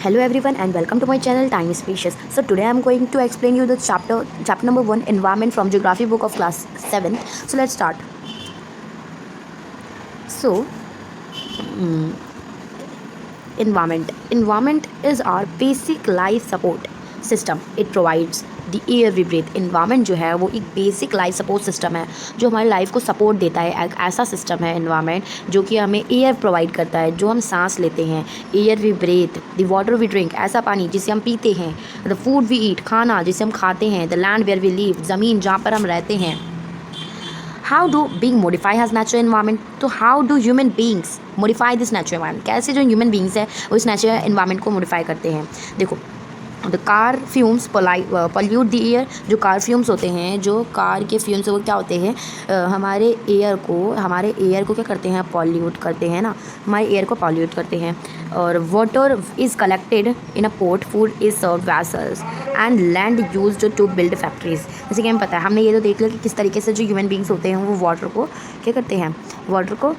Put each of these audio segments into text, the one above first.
Hello everyone and welcome to my channel Time Spacious. So today I am going to explain you the chapter number 1 environment from geography book of class 7. So let's start. So environment is our basic life support system. It provides the air we breathe. Environment जो है वो एक basic life support system है जो हमारी life को support देता है। एक ऐसा सिस्टम है environment जो कि हमें एयर प्रोवाइड करता है, जो हम सांस लेते हैं, air we breathe, the water we drink, ऐसा पानी जिसे हम पीते हैं, द फूड वी ईट, खाना जिसे हम खाते हैं, the land where we live, ज़मीन जहाँ पर हम रहते हैं। How do being modify has natural environment, तो how do human beings modify this natural environment, कैसे जो ह्यूमन बींग्स है वो इस नेचुरल इन्वायरमेंट को मोडिफाई करते हैं। देखो, the car fumes pollute the air, जो कार फ्यूम्स होते हैं, जो कार के फ्यूम्स वो क्या होते हैं, हमारे एयर को क्या करते हैं, पॉल्यूट करते हैं ना, हमारे एयर को पॉल्यूट करते हैं। और water is collected in a port, food is serve vessels and land used to build factories. जैसे कि हमें पता है, हमने ये तो देख लिया कि किस तरीके से जो ह्यूमन बींग्स होते हैं वो वाटर को क्या करते हैं, वाटर को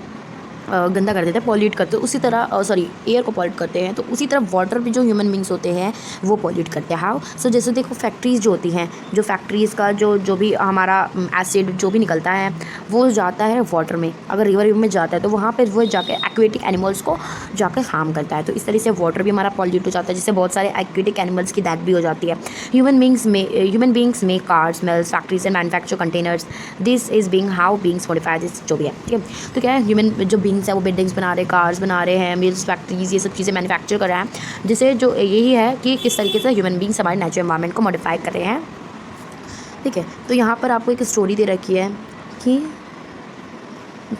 गंदा कर देते हैं, पॉल्यूट करते हैं। उसी तरह एयर को पॉल्यूट करते हैं, तो उसी तरह वाटर भी जो ह्यूमन बींग्स होते हैं वो पॉल्यूट करते हैं। हाउ सो, जैसे देखो फैक्ट्रीज़ जो होती हैं, जो फैक्ट्रीज़ का जो भी हमारा एसिड जो भी निकलता है वो जाता है वाटर में। अगर रिवर में जाता है तो वहाँ पर वो जाकर एक्वेटिक एनिमल्स को जाकर हार्म करता है। तो इस तरह से वाटर भी हमारा पॉल्यूट हो जाता है, जिससे बहुत सारे एक्वेटिक एनिमल्स की डेथ भी हो जाती है। ह्यूमन बींग्स में cars, mills, factories and manufacture containers. This is being how beings modify this, जो भी है, ठीक है। तो क्या है, ह्यूमन जो बींग्स है वो बिल्डिंग्स बना रहे हैं, कार्स बना रहे हैं, मिल्स, फैक्ट्रीज, ये सब चीज़ें मैन्युफैक्चर कर रहे हैं, जिससे जो यही है कि किस तरीके से ह्यूमन बींग्स हमारे नेचुरल एनवायरनमेंट को मॉडिफाई कर रहे हैं, ठीक है। तो यहाँ पर आपको एक स्टोरी दे रखी है कि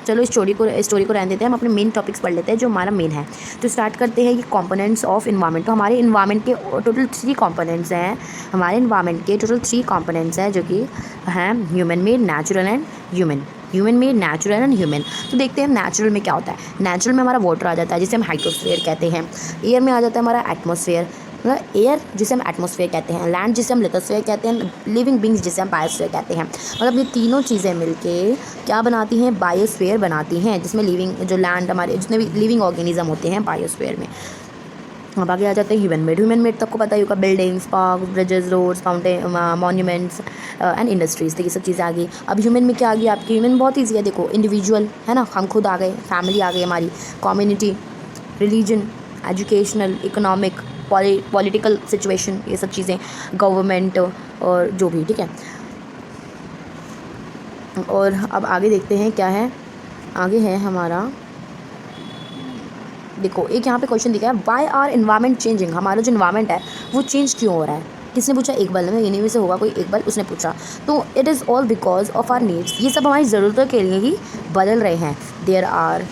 चलो स्टोरी को रहने देते हैं, हम अपने मेन टॉपिक्स पढ़ लेते हैं जो हमारा मेन है। तो स्टार्ट करते हैं कि कंपोनेंट्स ऑफ इन्वायरमेंट। तो हमारे इन्वायरमेंट के टोटल 3 कंपोनेंट्स हैं, हमारे इन्वायरमेंट के टोटल 3 कंपोनेंट्स हैं, जो कि हैं human made, natural and human made, natural and human. तो देखते हैं नेचुरल में क्या होता है। नेचुरल में हमारा वाटर आ जाता है, जिसे हम हाइड्रोस्फीयर कहते हैं। एयर में आ जाता है हमारा एटमॉस्फेयर, मतलब एयर जिसे हम एटमॉस्फेयर कहते हैं, लैंड जिसे हम लिथोस्फीयर कहते हैं, लिविंग बींग्स जिसे हम बायोस्फीयर कहते हैं। मतलब ये तीनों चीज़ें मिलके क्या बनाती हैं, बायोस्फीयर बनाती हैं, जिसमें लिविंग जो लैंड हमारे जितने भी लिविंग ऑर्गेनिज्म होते हैं बायोस्फीयर में। अब आगे आ जाते हैं ह्यूमन मेड तो आपको पता ही होगा, buildings, park, bridges, roads, fountain, monuments and industries. तो ये सब चीज़ें आ गई। अब ह्यूमन में क्या आ गई आपकी, ह्यूमन बहुत ईजी है। देखो, इंडिविजुअल है ना, हम खुद आ गए, फैमिली आ गई हमारी, community, religion, educational, economic, political situation, ये सब चीज़ें, गवर्नमेंट और जो भी, ठीक है। और अब आगे देखते हैं क्या है, आगे है हमारा, देखो एक यहाँ पे क्वेश्चन दिखा है, वाई आर इन्वायरमेंट चेंजिंग, हमारा जो इन्वायरमेंट है वो चेंज क्यों हो रहा है। किसने पूछा, इकबाल ने, इन्हीं में से होगा कोई इकबाल, उसने पूछा। तो it is all because of our needs, ये सब हमारी ज़रूरतों के लिए ही बदल रहे हैं। There are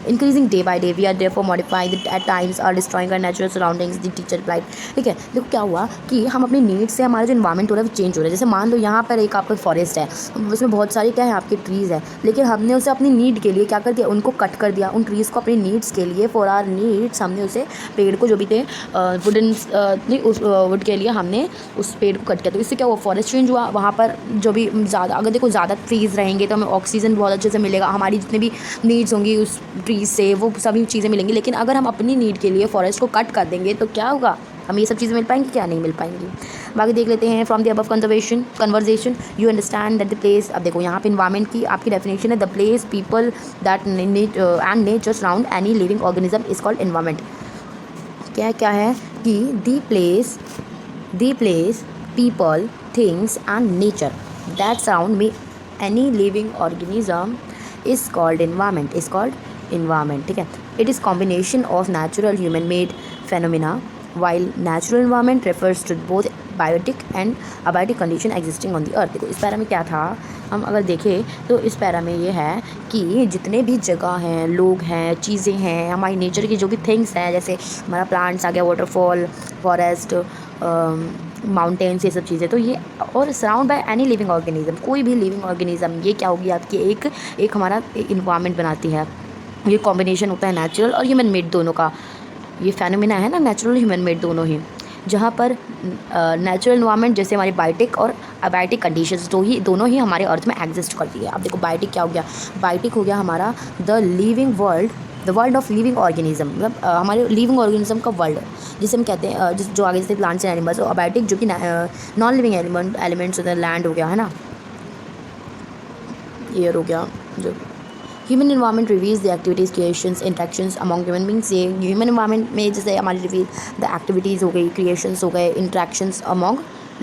increasing day by day, we are there for modifying at times are destroying our natural surroundings, the teacher replied, ठीक है। देखो क्या हुआ कि हम अपनी नीड्स से हमारा जो इन्वायरमेंट हो रहा है वो चेंज हो रहा है। जैसे मान लो यहाँ पर एक आपका फॉरेस्ट है, उसमें बहुत सारी क्या है आपके ट्रीज़ है, लेकिन हमने उसे अपनी नीड के लिए क्या कर दिया, उनको कट कर दिया। उन ट्रीज़ को अपनी नीड्स के लिए, फॉर आर नीड्स, हमने उसे पेड़ को जो भी थे वुडन उस वुड के लिए हमने उस पेड़ को कट किया। तो इससे क्या हुआ, फॉरेस्ट चेंज हुआ। वहाँ पर जो भी ज़्यादा, अगर देखो ज़्यादा ट्रीज़ रहेंगे तो हमें ऑक्सीजन बहुत अच्छे से मिलेगा, हमारी जितने भी नीड्स होंगी उस ट्रीज़ से वो सभी चीज़ें मिलेंगी। लेकिन अगर हम अपनी नीड के लिए फॉरेस्ट को कट कर देंगे तो क्या होगा, हमें ये सब चीज़ें मिल पाएंगी, क्या नहीं मिल पाएंगी। बाकी देख लेते हैं, from the above conversation you understand that the place. अब देखो यहाँ पे इन्वायरमेंट की आपकी डेफिनेशन है, the place, people, that and nature surround any living organism is called environment. क्या है कि the place, people, things and nature that surround me any living organism is called environment, ठीक है। It is combination of natural human made phenomena, while natural environment refers to both biotic and abiotic condition existing on the earth। देखो इस para में क्या था, हम अगर देखें तो इस पैरा में ये है कि जितने भी जगह हैं, लोग हैं, चीज़ें हैं, हमारी नेचर की जो भी थिंग्स हैं, जैसे हमारा प्लांट्स आ गया, वाटरफॉल, फॉरेस्ट, माउंटेन्स, ये सब चीज़ें, तो ये और surround by any living organism, कोई भी लिविंग ऑर्गेनिज्म, ये क्या होगी आपकी एक हमारा इन्वायरमेंट बनाती है। ये कॉम्बिनेशन होता है नेचुरल और ह्यूमन मेड दोनों का, ये फेनोमेना है ना, नेचुरल ह्यूमन मेड दोनों ही, जहाँ पर नेचुरल इन्वायरमेंट जैसे हमारी बायोटिक और अबायोटिक कंडीशंस दोनों ही हमारे अर्थ में एग्जिस्ट करती है। अब देखो बायोटिक क्या हो गया, बायोटिक हो गया हमारा the living world the world of living organism, मतलब हमारे लिविंग ऑर्गेनिज्म का वर्ल्ड, जिसे हम कहते हैं जो आगे जैसे प्लांट्स एंड एनिमल्स, और अबायोटिक जो कि नॉन लिविंग एलिमेंट्स होते हैं, लैंड हो गया है ना, एयर हो गया, जो human environment reveals the activities, creations, interactions among human beings. ये ह्यूमन इन्वायरमेंट में जैसे हमारी रिवील द एक्टिविटीज़ हो गई, क्रिएशंस हो गए, इंट्रैक्शंस अमॉन्ग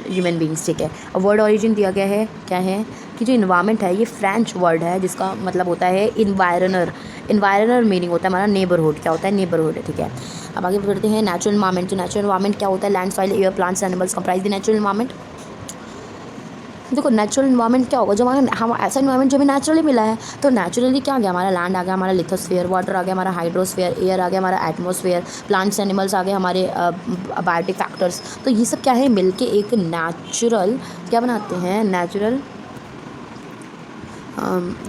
ह्यूमन बींग्स, ठीक है। और वर्ड ओरिजिन दिया गया है, क्या है कि जो इन्वायरमेंट है ये फ्रेंच वर्ड है जिसका मतलब होता है इन्वायरनर। इन्वायरनर मीनिंग होता है हमारा नेबरहुड, क्या होता है नेबरहुड, ठीक है। अब आगे बढ़ते हैं नेचुरल इन्वायरमेंट। तो नेचुरल इन्वायरमेंट क्या होता है? Land, soil, air, plants, animals comprise the natural environment. देखो नेचुरल इन्वायरमेंट क्या होगा, जो हम ऐसा इन्वायरमेंट जो हमें नेचुरली मिला है। तो नेचुरली क्या आ गया, हमारा लैंड आ गया, हमारा लिथोस्फीयर, वाटर आ गया, हमारा हाइड्रोस्फीयर, एयर आ गया, हमारा एटमॉस्फेयर, प्लांट्स एनिमल्स आ गए, हमारे बायोटिक फैक्टर्स। तो ये सब क्या है, मिलके एक नेचुरल क्या बनाते हैं, natural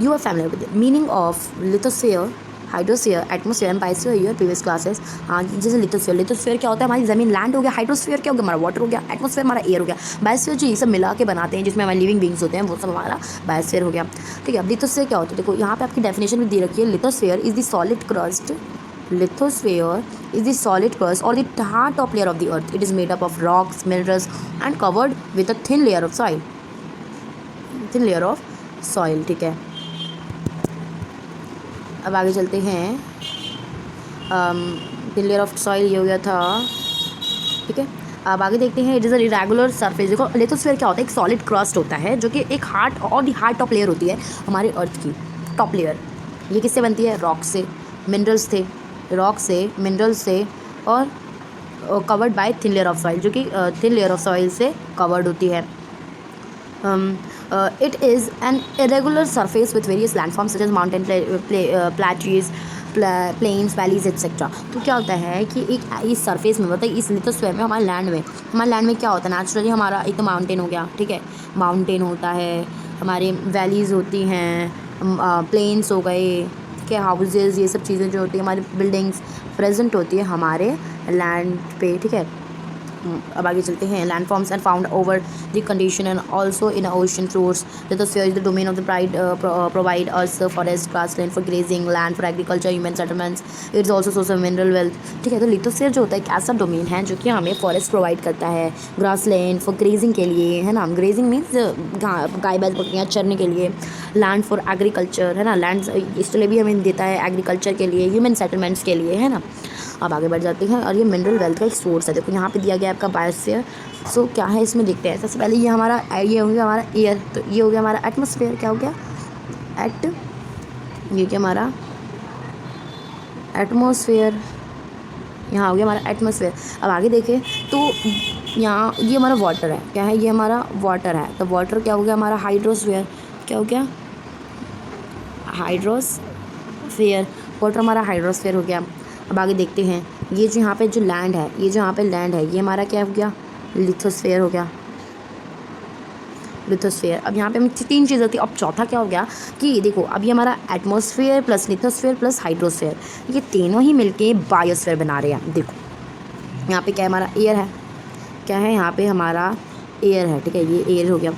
you are familiar with meaning of lithosphere, hydrosphere, atmosphere and biosphere, your previous classes. हाँ, जैसे लिथोस्फीयर क्या होता है, हमारी ज़मीन लैंड हो गया, हाइड्रोस्फीयर क्या हो गया, हमारा वाटर हो गया, एटमॉस्फेयर हमारा एयर हो गया, बायोस्फीयर जो ये सब मिला के बनाते हैं जिसमें हमारे लिविंग बींग्स होते हैं, वो सब हमारा बायोस्फीयर हो गया, ठीक है। अब लिथोस्फीयर क्या होता है, देखो यहाँ पे आपकी डेफिनेशन भी दे रखी है, lithosphere is the solid crust, lithosphere is the solid crust or the top layer of the earth. It is made up of rocks, minerals and covered with a thin layer of soil, ठीक है। अब आगे चलते हैं, thin layer of soil ये हो गया था, ठीक है। अब आगे देखते हैं, it is a irregular surface. देखो लिथोस्फीयर क्या होता है, एक सॉलिड क्रस्ट होता है जो कि एक हार्ड और दी हार्ड टॉप लेयर होती है हमारे अर्थ की, टॉप लेयर। ये किससे बनती है, रॉक से, मिनरल्स थे, रॉक से, मिनरल्स से, और covered by thin layer of soil, जो कि थिन लेयर ऑफ सॉइल से कवर्ड होती है। It is an irregular surface with various landforms such as mountain, plateaus, plains, valleys, etc. तो क्या होता है कि एक इस सरफेस में, मतलब इस लिथोस्फीयर में, हमारे लैंड में क्या होता है, नेचुरली हमारा एक तो माउंटेन हो गया, ठीक है, माउंटेन होता है, हमारे वैलीज़ होती हैं, प्लेन्स हो गए, के हाउसेज, ये सब चीज़ें जो होती हैं, हमारी बिल्डिंग्स प्रेजेंट होती है हमारे लैंड पे, ठीक है। अब आगे चलते हैं, land forms and found over the condition and also in ocean floors. Lithosphere is the domain of the provide earth, forest, grassland for grazing, land for agriculture, human settlements, it is also source of mineral wealth, ठीक है। तो lithosphere जो होता है एक ऐसा domain है जो कि हमें फॉरेस्ट प्रोवाइड करता है, ग्रासलैंड फॉर ग्रेजिंग के लिए, है ना, ग्रेजिंग मीन्स गाय बैल बकरियाँ चरने के लिए, लैंड फॉर एग्रीकल्चर, है ना, लैंड इसलिए भी हमें देता है एग्रीकल्चर के लिए, ह्यूमन सेटलमेंट्स के लिए, है ना। अब आगे बढ़ जाते हैं, और ये मिनरल वेल्थ का एक सोर्स है। देखो यहाँ पे दिया गया है आपका बायोस्फीयर। सो क्या है इसमें देखते हैं। सबसे पहले ये हमारा ये हो गया हमारा एयर, तो ये हो गया हमारा एटमॉस्फेयर, क्या हो गया ये क्या हमारा एटमॉस्फेयर, यहाँ हो गया हमारा एटमॉस्फेयर। अब आगे देखें तो यहाँ ये हमारा वाटर है, क्या है, ये हमारा वाटर है, तो वाटर क्या हो गया हमारा हाइड्रोस्फीयर, क्या हो गया हाइड्रोस्फीयर, वाटर हमारा हाइड्रोस्फीयर हो गया। अब आगे देखते हैं, ये जो यहाँ पे जो लैंड है, ये हमारा क्या हो गया, लिथोस्फीयर हो गया, लिथोस्फीयर। अब यहाँ पे हमें 3 चीज़ें होती है। अब चौथा क्या हो गया कि देखो अब ये हमारा atmosphere plus lithosphere plus hydrosphere, ये तीनों ही मिलके बायोस्फीयर बना रहे हैं। देखो यहाँ पे क्या है, हमारा एयर है, क्या है यहाँ पे हमारा एयर है, ठीक है, ये एयर हो गया।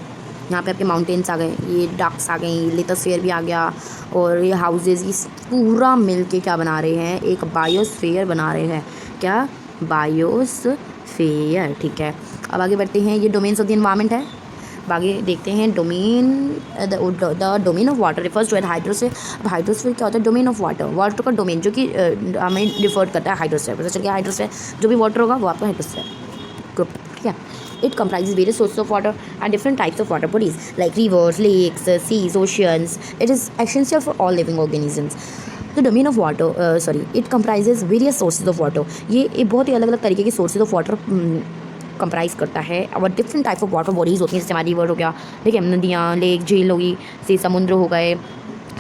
यहाँ पे आपके माउंटेन्स आ गए, ये डक्स आ गई, लिथोस्फीयर भी आ गया, और ये हाउसेज, ये पूरा मिल के क्या बना रहे हैं, एक बायोस्फीयर बना रहे हैं, क्या, बायोस्फीयर, ठीक है। अब आगे बढ़ते हैं, ये डोमेन्स ऑफ द एनवायरनमेंट है। अब आगे देखते हैं, the domain of water refers to hydrosphere. अब हाइड्रोस्फीयर क्या होता है, डोमेन ऑफ वाटर का डोमेन, जो कि हमें रिफर करता है हाइड्रोस्फीयर, पता चल गया हाइड्रोस्फीयर, जो भी वाटर होगा वो आपका हाइड्रोस्फीयर ग्रुप, ठीक है। It comprises various sources of water and different types of water bodies like rivers, lakes, seas, oceans. It is essential for all living organisms. The domain of water, it comprises various sources of water. ये बहुत ही अलग अलग तरीके के sources of water comprise करता है। और different type of water bodies होती हैं, जैसे हमारी रिवर हो गया, ठीक है, नदियाँ, लेक, झील होगी, से समुद्र हो गए,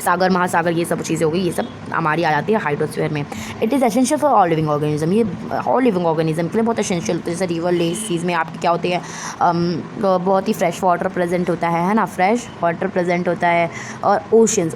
सागर, महासागर, ये सब चीज़ें हो गई, ये सब हमारी आ जाती है हाइड्रोस्फीयर में। It is essential for all living organism, ये ऑल लिविंग ऑर्गेनिज्म के लिए बहुत एसेंशियल होता है। जैसे रिवर, लेक, सीज में आपके क्या होते हैं, बहुत ही फ्रेश वाटर प्रेजेंट होता है ना, फ्रेश वाटर प्रेजेंट होता है। और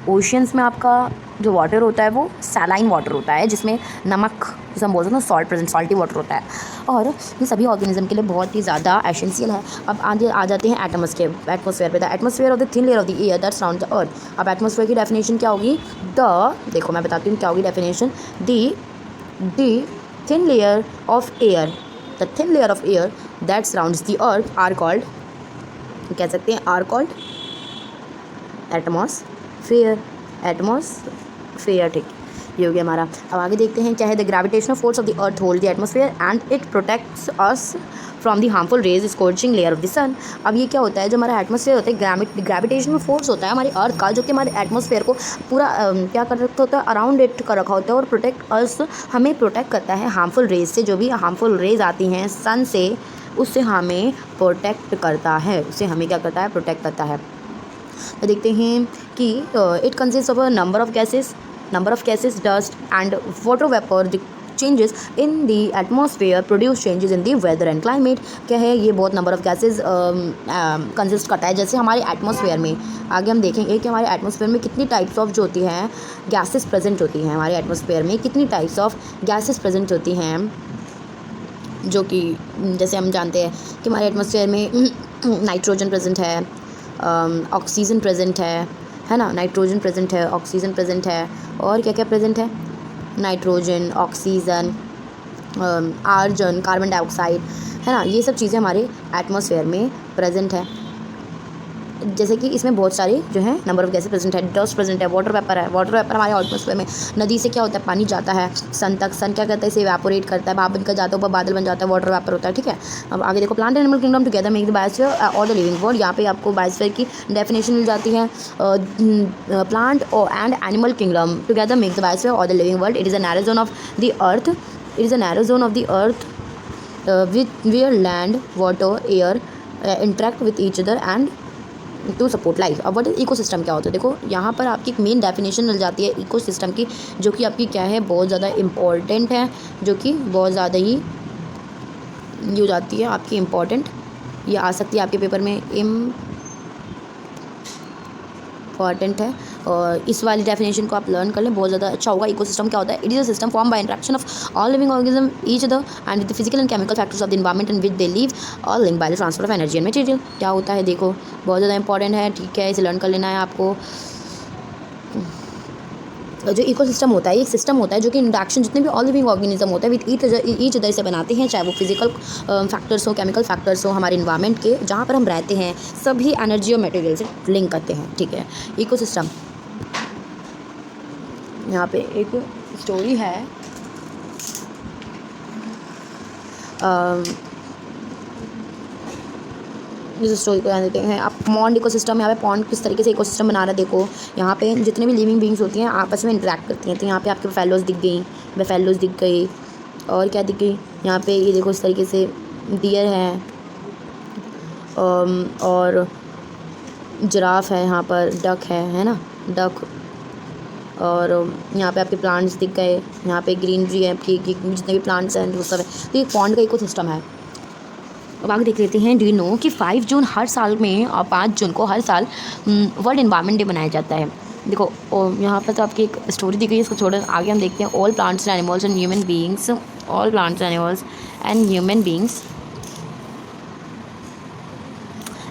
ओशंस में आपका जो वाटर होता है वो सैलाइन वाटर होता है, जिसमें नमक, जिसे हम बोलते हैं ना सॉल्ट प्रेजेंट, सॉल्टी वाटर होता है, और ये सभी ऑर्गेनिज्म के लिए बहुत ही ज़्यादा एसेंशियल है। अब आगे आ जाते हैं एटमॉस्फेयर पे। The atmosphere of the thin layer of the air that surround the earth. अब एटमॉस्फेयर की डेफिनेशन क्या होगी? देखो मैं बताती हूँ क्या होगी definition. The thin layer of air, the thin layer of air that surrounds the earth are called, कह सकते हैं आर कॉल्ड एटमॉस्फेयर। एटमॉस्फेयर, ठीक, ये हो गया हमारा। अब आगे देखते हैं क्या है। The gravitational force of the earth hold the atmosphere and it protects us from the harmful rays scorching layer of the sun. अब ये क्या होता है, जो हमारा एटमॉस्फेयर होता है, ग्रेविटेशनल फोर्स होता है हमारे अर्थ का, जो कि हमारे एटमॉस्फेयर को पूरा क्या कर रखा होता है, अराउंड इट कर रखा होता है, और प्रोटेक्ट अस, हमें प्रोटेक्ट करता है हार्मफुल रेज से। जो भी हार्मफुल रेज आती हैं सन से, उससे हमें प्रोटेक्ट करता है, उससे हमें क्या करता है, प्रोटेक्ट करता है। तो देखते हैं कि it consist of a number of gases, dust and water vapour. Changes in the atmosphere produce changes in the weather and climate. क्या है, ये बहुत नंबर ऑफ गैसेस कंसिस्ट करता है। जैसे हमारे एटमॉस्फेयर में आगे हम देखेंगे कि हमारे एटमॉस्फेयर में कितनी टाइप्स ऑफ जो होती हैं गैसेस प्रेजेंट होती हैं। हमारे एटमॉस्फेयर में कितनी टाइप्स ऑफ गैसेस प्रेजेंट होती हैं, जो कि जैसे हम जानते हैं कि हमारे एटमॉस्फेयर में नाइट्रोजन प्रेजेंट है, ऑक्सीजन प्रेजेंट है ना, नाइट्रोजन प्रेजेंट है, ऑक्सीजन प्रेजेंट है, और क्या क्या प्रेजेंट है, nitrogen, oxygen, argon, carbon dioxide, है ना, ये सब चीज़ें हमारे एटमॉस्फेयर में प्रेजेंट है। जैसे कि इसमें बहुत सारे जो है नंबर ऑफ गैसेस प्रेजेंट है, डस्ट प्रेजेंट है, वाटर वेपर है। वाटर वेपर हमारे एटमॉस्फेयर में नदी से क्या होता है, पानी जाता है सन तक, सन क्या करता है, इसे इवेपोरेट करता है, भाप बनकर जाता है, ऊपर बादल बन जाता है, वाटर वेपर होता है, ठीक है। अब आगे देखो, plant animal kingdom together make the biosphere और द लिविंग वर्ल्ड। यहाँ पे आपको बायोस्फीयर की डेफिनेशन मिल जाती है। Plant and animal kingdom together make the biosphere और the living world. It is a narrow zone of the earth, where land, water, air interact with each other and to support life. अब what is ecosystem क्या होता है, देखो यहाँ पर आपकी एक मेन डेफिनेशन मिल जाती है इकोसिस्टम की, जो कि आपकी क्या है, बहुत ज़्यादा इम्पॉर्टेंट है, जो कि बहुत ज़्यादा ही ये हो जाती है आपकी इम्पॉर्टेंट, ये आ सकती है आपके पेपर में, इम्पॉर्टेंट है। और इस वाली डेफिनेशन को आप लर्न कर लें, बहुत ज़्यादा अच्छा होगा। इकोसिस्टम क्या होता है? It is a system form by interaction of all living organism each other and the physical and chemical factors of the environment in which they live, all link by the transfer of energy and material. क्या होता है, देखो बहुत ज़्यादा important है, ठीक है, इसे लर्न कर लेना है आपको। जो इकोसिस्टम होता है, एक सिस्टम होता है जो कि इंटरेक्शन जितने भी ऑल लिविंग ऑर्गेनिज्म होते हैं विद ईच अदर से बनाते हैं, चाहे वो फिजिकल फैक्टर्स हो, केमिकल फैक्टर्स हो, हमारे इन्वायरमेंट के जहाँ पर हम रहते हैं, सभी एनर्जी और मटेरियल से लिंक करते हैं, ठीक है। इकोसिस्टम, यहाँ पे एक स्टोरी है, इस स्टोरी को जान देते हैं। आप पॉन्ड इकोसिस्टम, यहाँ पे पॉन्ड किस तरीके से इकोसिस्टम बना रहा है, देखो यहाँ पे जितने भी लिविंग बींग्स होती हैं आपस में इंटरेक्ट करती हैं। तो यहाँ पे आपके बफेलोज़ दिख गई, और क्या दिख गई, यहाँ पे ये देखो इस तरीके से डियर है, और जिराफ है, यहाँ पर डक है ना, डक, और यहाँ पे आपके प्लांट्स दिख गए, यहाँ पे ग्रीनरी है आपकी, जितने भी प्लांट्स हैं वो सब है। तो ये पॉन्ड का इकोसिस्टम है। अब आगे देख लेते हैं, डू यू नो कि 5 जून हर साल में और 5 जून को हर साल वर्ल्ड एनवायरनमेंट डे मनाया जाता है। देखो यहाँ पर तो आपकी एक स्टोरी दी गई है, इसको छोड़ आगे हम देखते हैं। All plants and animals and human beings, all plants and animals and human beings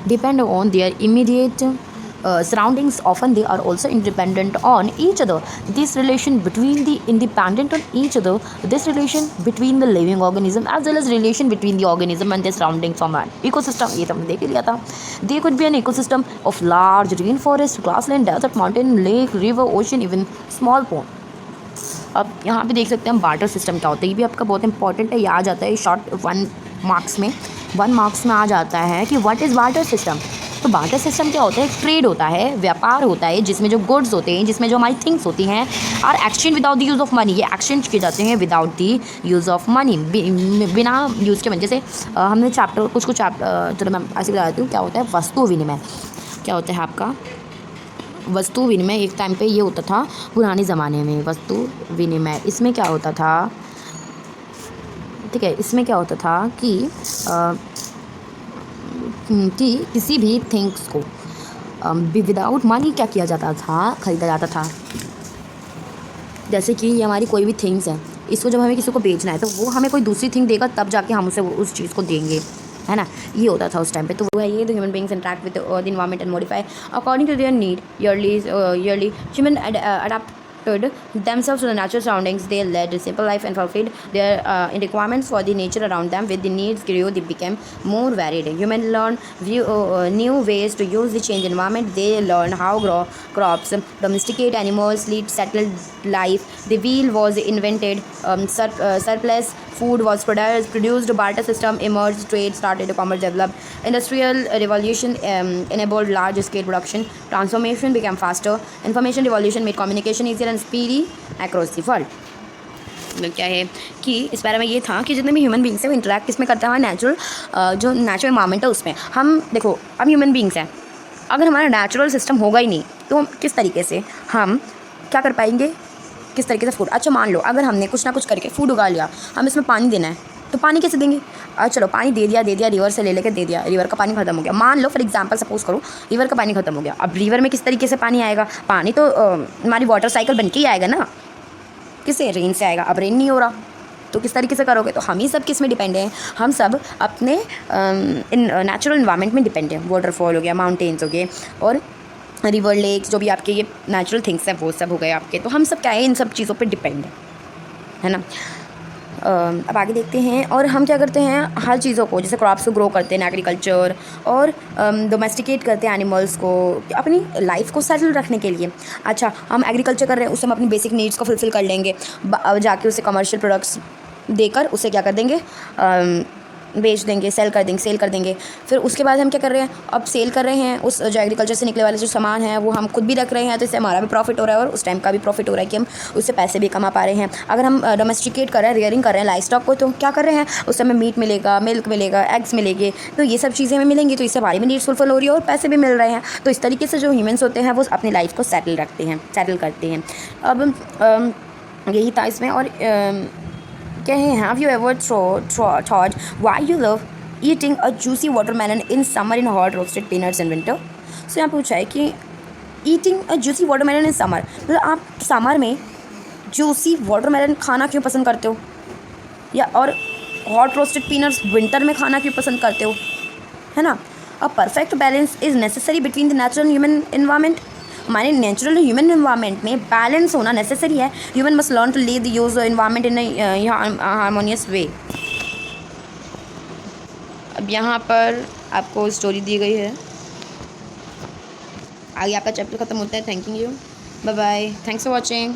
depend on their immediate surroundings. Often they are also independent on each other. This relation between the independent on each other, this relation between the living organism as well as relation between the organism and their surroundings form an ecosystem. ये तो हमने देख ही लिया था। They could be an ecosystem of large rainforest, grassland, desert, mountain, lake, river, ocean, even small pond. अब यहाँ पे देख सकते हैं हम वाटर सिस्टम क्या होता है, ये भी आपका बहुत इंपॉर्टेंट है, ये आ जाता है शॉर्ट 1 मार्क्स में आ जाता है कि व्हाट इज़ वाटर सिस्टम। तो वाटर सिस्टम क्या होता है, ट्रेड होता है, व्यापार होता है, जिसमें जो गुड्स होते हैं, जिसमें जो हमारी थिंग्स होती हैं और exchange without the use of money, ये एक्सचेंज किए जाते हैं without the use of money, बिना यूज़ के मनी। जैसे हमने चैप्टर कुछ चैप्टर, चलो मैं ऐसे बता देती हूँ क्या होता है वस्तु विनिमय। क्या होता है आपका वस्तु विनिमय, एक टाइम पे ये होता था पुराने ज़माने में, वस्तु विनिमय। इसमें क्या होता था, ठीक है, इसमें क्या होता था कि किसी भी थिंग्स को विदाउट मनी क्या किया जाता था, ख़रीदा जाता था। जैसे कि ये हमारी कोई भी थिंग्स है, इसको जब हमें किसी को बेचना है तो वो हमें कोई दूसरी थिंग देगा, तब जाके हम उसे उस चीज़ को देंगे, है ना। ये होता था उस टाइम पे। तो वो है ये, the human beings interact with the environment and modify according to their need early human adapted themselves to the natural surroundings. They led a simple life and fulfilled their requirements for the nature around them. With the needs grew, they became more varied. Humans learned new ways to use the changed environment. They learned how grow crops, domesticate animals, lead settled life. The wheel was invented. Surplus food was produced. Barter system emerged. Trade started. Commerce developed. Industrial revolution enabled large scale production. Transformation became faster. Information revolution made communication easier and speedy across the world. मतलब क्या है कि इस बारे में ये था कि जितने भी ह्यूमन बींग्स हैं वो इंटरेक्ट किस में करता है, नेचुरल जो नेचुरल इन्वायरमेंट है उसमें। हम देखो अब ह्यूमन बींग्स हैं, अगर हमारा नेचुरल सिस्टम होगा ही नहीं तो हम किस तरीके से हम क्या कर पाएंगे, किस तरीके से फूड। अच्छा मान लो अगर हमने कुछ ना कुछ करके फूड उगा लिया, हम इसमें पानी देना है तो पानी कैसे देंगे। चलो पानी दे दिया रिवर से ले लेके दे दिया, रिवर का पानी खत्म हो गया। मान लो फॉर एग्जांपल सपोज करो रिवर का पानी खत्म हो गया, अब रिवर में किस तरीके से पानी आएगा, पानी तो हमारी वाटर साइकिल बन के ही आएगा ना, किससे, रेन से आएगा। अब रेन नहीं हो रहा तो किस तरीके से करोगे। तो हम ही सब किस में डिपेंड हैं, हम सब अपने नेचुरल इन्वायरमेंट में डिपेंड हैं। वाटरफॉल हो गया, माउंटेन्स हो गए और रिवर लेक्स, जो भी आपके ये नेचुरल थिंग्स हैं वो सब हो गए आपके। तो हम सब क्या है, इन सब चीज़ों पे डिपेंड है ना। अब आगे देखते हैं। और हम क्या करते हैं, हर चीज़ों को जैसे क्रॉप्स को ग्रो करते हैं, एग्रीकल्चर, और डोमेस्टिकेट करते हैं एनिमल्स को अपनी लाइफ को सेटल रखने के लिए। अच्छा हम एग्रीकल्चर कर रहे हैं, उससे हम अपनी बेसिक नीड्स को फुलफ़िल कर लेंगे, जाके उसे कमर्शियल प्रोडक्ट्स देकर उसे क्या कर देंगे, बेच देंगे, सेल कर देंगे। फिर उसके बाद हम क्या कर रहे हैं, अब सेल कर रहे हैं उस जो एग्रीकल्चर से निकले वाले जो सामान है वो हम खुद भी रख रहे हैं, तो इससे हमारा भी प्रॉफिट हो रहा है और उस टाइम का भी प्रॉफिट हो रहा है कि हम उससे पैसे भी कमा पा रहे हैं। अगर हम डोमेस्टिकेट कर रहे हैं, रियरिंग कर रहे हैं लाइफ स्टॉक को, तो क्या कर रहे हैं, उससे हमें मीट मिलेगा, मिल्क मिलेगा, एग्स मिलेंगे, तो ये सब चीज़ें हमें मिलेंगी, तो इससे हमारी भी नीड्स फुलफिल हो रही है और पैसे भी मिल रहे हैं। तो इस तरीके से जो ह्यूमन्स होते हैं वो अपनी लाइफ को सेटल करते हैं। अब यही था इसमें। और क्या है, have you ever thought why you love eating a juicy watermelon in summer in hot roasted peanuts in winter. So यहाँ पूछा है कि eating a juicy watermelon in summer, मतलब आप समर में जूसी वाटरमेलन खाना क्यों पसंद करते हो, या और हॉट रोस्टेड पीनट्स विंटर में खाना क्यों पसंद करते हो, है ना। A perfect balance is necessary between the natural human environment. हमारे नेचुरल ह्यूमन इन्वायरमेंट में बैलेंस होना नेसेसरी है। Human must learn to live the use environment in harmonious way. अब यहाँ पर आपको स्टोरी दी गई है, आगे आपका चैप्टर ख़त्म होता है। Thank you, bye bye, thanks for watching.